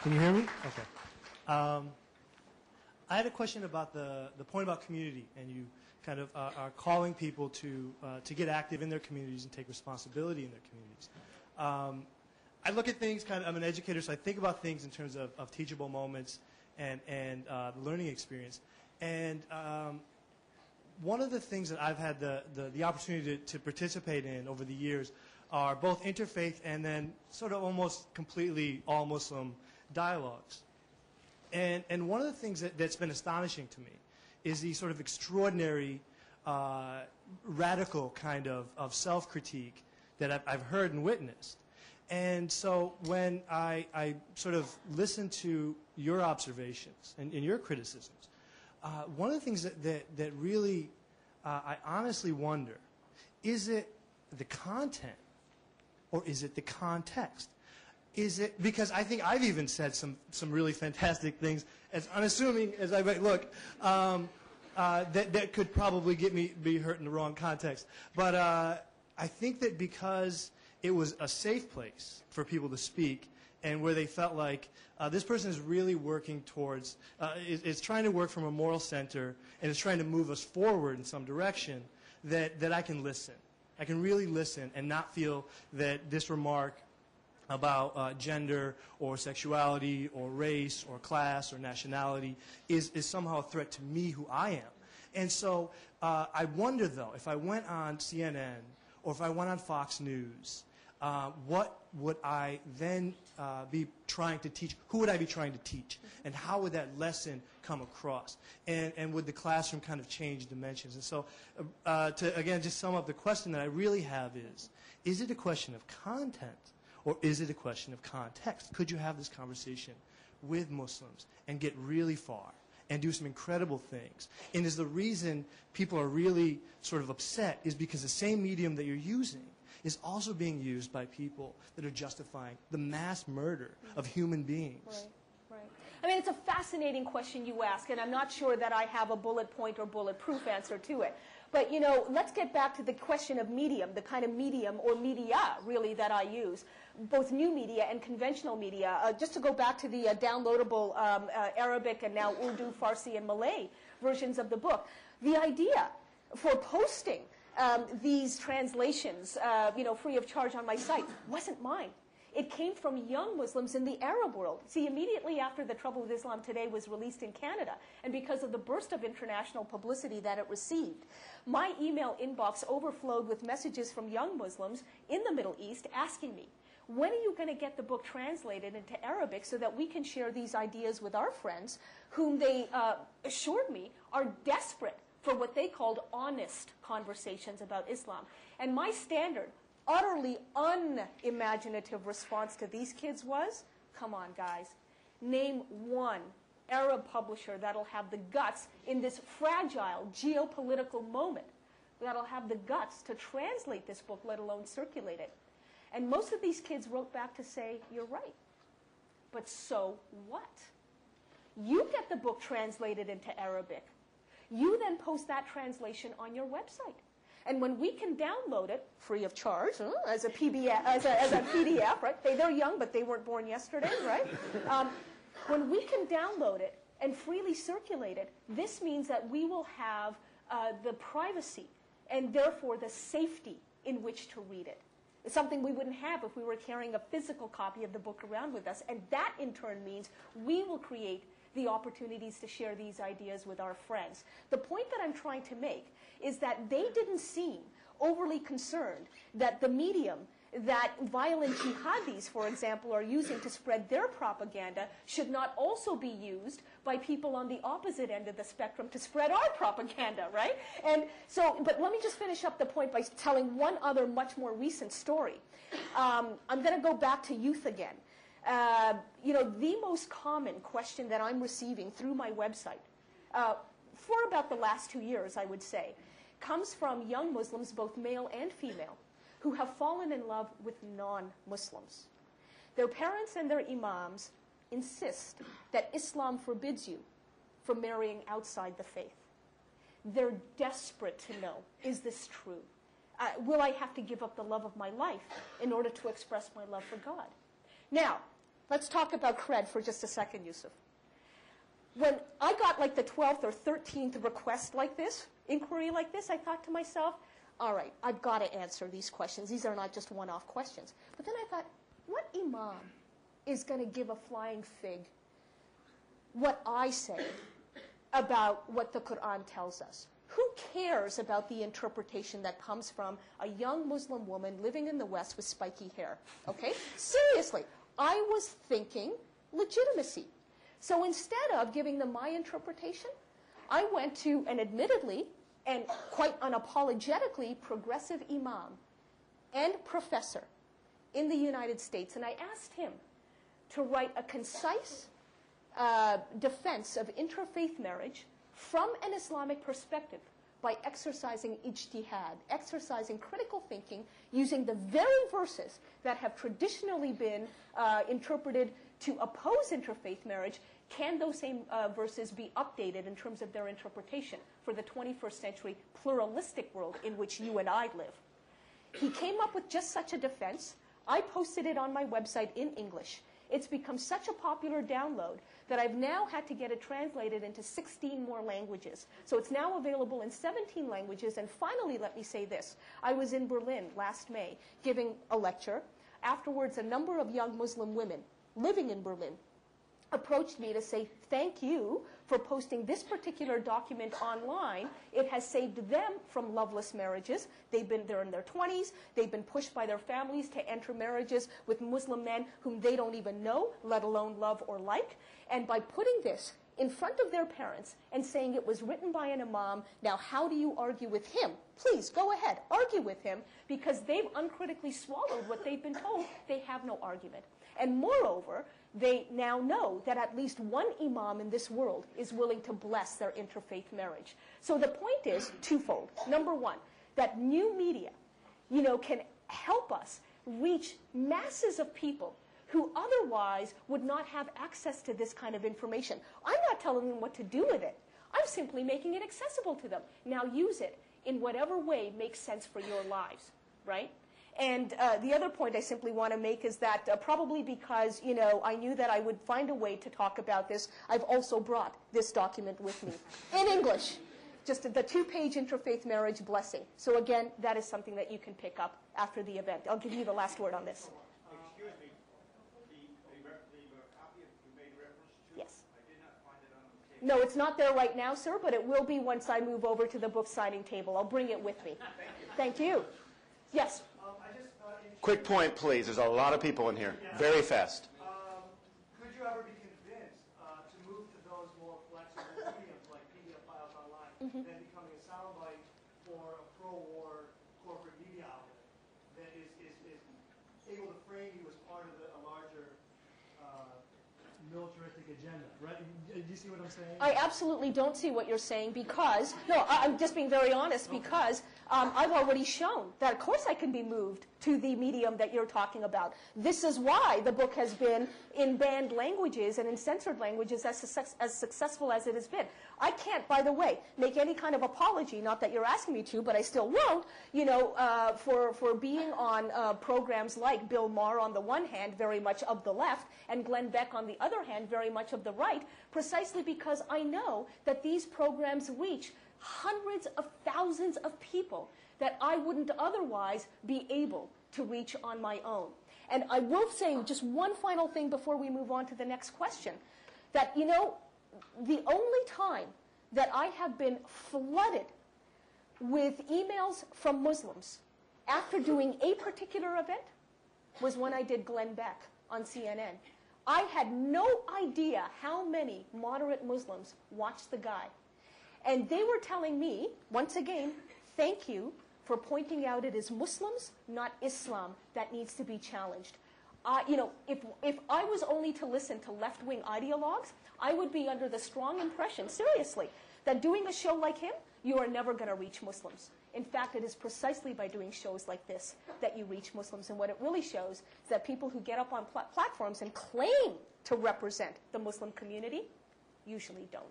Can you hear me? Okay. I had a question about the point about community, and you kind of are calling people to get active in their communities and take responsibility in their communities. I look at things kind of, I'm an educator, so I think about things in terms of teachable moments and the learning experience. And one of the things that I've had the opportunity to participate in over the years are both interfaith and then sort of almost completely all Muslim dialogues. And one of the things that's been astonishing to me is the sort of extraordinary, radical kind of self-critique that I've heard and witnessed. And so when I sort of listen to your observations and your criticisms, one of the things that really I honestly wonder, is it the content or is it the context? Is it, because I think I've even said some really fantastic things, as unassuming as I might look, that could probably get me be hurt in the wrong context. But I think that because it was a safe place for people to speak, and where they felt like this person is really working towards, is trying to work from a moral center, and is trying to move us forward in some direction, that I can listen. I can really listen and not feel that this remark about gender or sexuality or race or class or nationality is somehow a threat to me, who I am. And so I wonder, though, if I went on CNN or if I went on Fox News, what would I then be trying to teach? Who would I be trying to teach? And how would that lesson come across? And would the classroom kind of change dimensions? And so to, again, just sum up the question that I really have is it a question of content? Or is it a question of context? Could you have this conversation with Muslims and get really far and do some incredible things? And is the reason people are really sort of upset is because the same medium that you're using is also being used by people that are justifying the mass murder of human beings. Right, right. I mean, it's a fascinating question you ask, and I'm not sure that I have a bullet point or bulletproof answer to it. But, you know, let's get back to the question of medium, the kind of medium or media, really, that I use, both new media and conventional media. Just to go back to the downloadable Arabic and now Urdu, Farsi, and Malay versions of the book, the idea for posting these translations, you know, free of charge on my site wasn't mine. It came from young Muslims in the Arab world. See, immediately after The Trouble with Islam Today was released in Canada, and because of the burst of international publicity that it received, my email inbox overflowed with messages from young Muslims in the Middle East asking me, when are you going to get the book translated into Arabic so that we can share these ideas with our friends, whom they assured me are desperate for what they called honest conversations about Islam. And my standard, utterly unimaginative response to these kids was, come on, guys, name one Arab publisher that'll have the guts in this fragile geopolitical moment, that'll have the guts to translate this book, let alone circulate it. And most of these kids wrote back to say, you're right. But so what? You get the book translated into Arabic. You then post that translation on your website. And when we can download it free of charge as a PDF, right? They're young, but they weren't born yesterday, right? When we can download it and freely circulate it, this means that we will have the privacy and therefore the safety in which to read it. It's something we wouldn't have if we were carrying a physical copy of the book around with us. And that, in turn, means we will create the opportunities to share these ideas with our friends. The point that I'm trying to make is that they didn't seem overly concerned that the medium that violent jihadis, for example, are using to spread their propaganda should not also be used by people on the opposite end of the spectrum to spread our propaganda, right? And so, but let me just finish up the point by telling one other much more recent story. I'm going to go back to youth again. You know, the most common question that I'm receiving through my website, for about the last 2 years, I would say, comes from young Muslims, both male and female, who have fallen in love with non-Muslims. Their parents and their imams insist that Islam forbids you from marrying outside the faith. They're desperate to know, is this true? Will I have to give up the love of my life in order to express my love for God? Now, Let's talk about cred for just a second, Yusuf. When I got like the 12th or 13th request like this, inquiry like this, I thought to myself, all right, I've got to answer these questions. These are not just one-off questions. But then I thought, what imam is going to give a flying fig what I say about what the Quran tells us? Who cares about the interpretation that comes from a young Muslim woman living in the West with spiky hair? Okay? Seriously, I was thinking legitimacy. So instead of giving them my interpretation, I went to an admittedly and quite unapologetically progressive imam and professor in the United States, and I asked him to write a concise defense of interfaith marriage from an Islamic perspective by exercising ijtihad, exercising critical thinking, using the very verses that have traditionally been interpreted to oppose interfaith marriage. Can those same verses be updated in terms of their interpretation for the 21st century pluralistic world in which you and I live? He came up with just such a defense. I posted it on my website in English. It's become such a popular download that I've now had to get it translated into 16 more languages. So it's now available in 17 languages. And finally, let me say this. I was in Berlin last May giving a lecture. Afterwards, a number of young Muslim women living in Berlin approached me to say, thank you for posting this particular document online. It has saved them from loveless marriages. They're in their 20s. They've been pushed by their families to enter marriages with Muslim men whom they don't even know, let alone love or like. And by putting this in front of their parents and saying it was written by an imam, now how do you argue with him? Please, go ahead, argue with him, because they've uncritically swallowed what they've been told. They have no argument. And moreover, they now know that at least one imam in this world is willing to bless their interfaith marriage. So the point is twofold. Number one, that new media, can help us reach masses of people who otherwise would not have access to this kind of information. I'm not telling them what to do with it. I'm simply making it accessible to them. Now use it in whatever way makes sense for your lives, right? And the other point I simply want to make is that probably because, I knew that I would find a way to talk about this, I've also brought this document with me in English, just the 2-page interfaith marriage blessing. So again, that is something that you can pick up after the event. I'll give you the last word on this. Excuse me, the copy you made reference to? Yes. I did not find it on the table. No, it's not there right now, sir, but it will be once I move over to the book signing table. I'll bring it with me. Thank you. Yes. Quick point, please. There's a lot of people in here. Very fast. Could you ever be convinced to move to those more flexible mediums like PDF files online than becoming a soundbite for a pro-war corporate media outlet that is able to frame you as part of a larger militaristic agenda, right? Do you see what I'm saying? I absolutely don't see what you're saying because, no, I'm just being very honest, because I've already shown that, of course, I can be moved to the medium that you're talking about. This is why the book has been in banned languages and in censored languages as successful as it has been. I can't, by the way, make any kind of apology, not that you're asking me to, but I still won't, for being on programs like Bill Maher on the one hand, very much of the left, and Glenn Beck on the other hand, very much of the right, precisely because I know that these programs reach hundreds of thousands of people that I wouldn't otherwise be able to reach on my own. And I will say just one final thing before we move on to the next question, that, the only time that I have been flooded with emails from Muslims after doing a particular event was when I did Glenn Beck on CNN. I had no idea how many moderate Muslims watched the guy. And they were telling me, once again, thank you for pointing out it is Muslims, not Islam, that needs to be challenged. If I was only to listen to left-wing ideologues, I would be under the strong impression, seriously, that doing a show like him, you are never going to reach Muslims. In fact, it is precisely by doing shows like this that you reach Muslims. And what it really shows is that people who get up on platforms and claim to represent the Muslim community usually don't.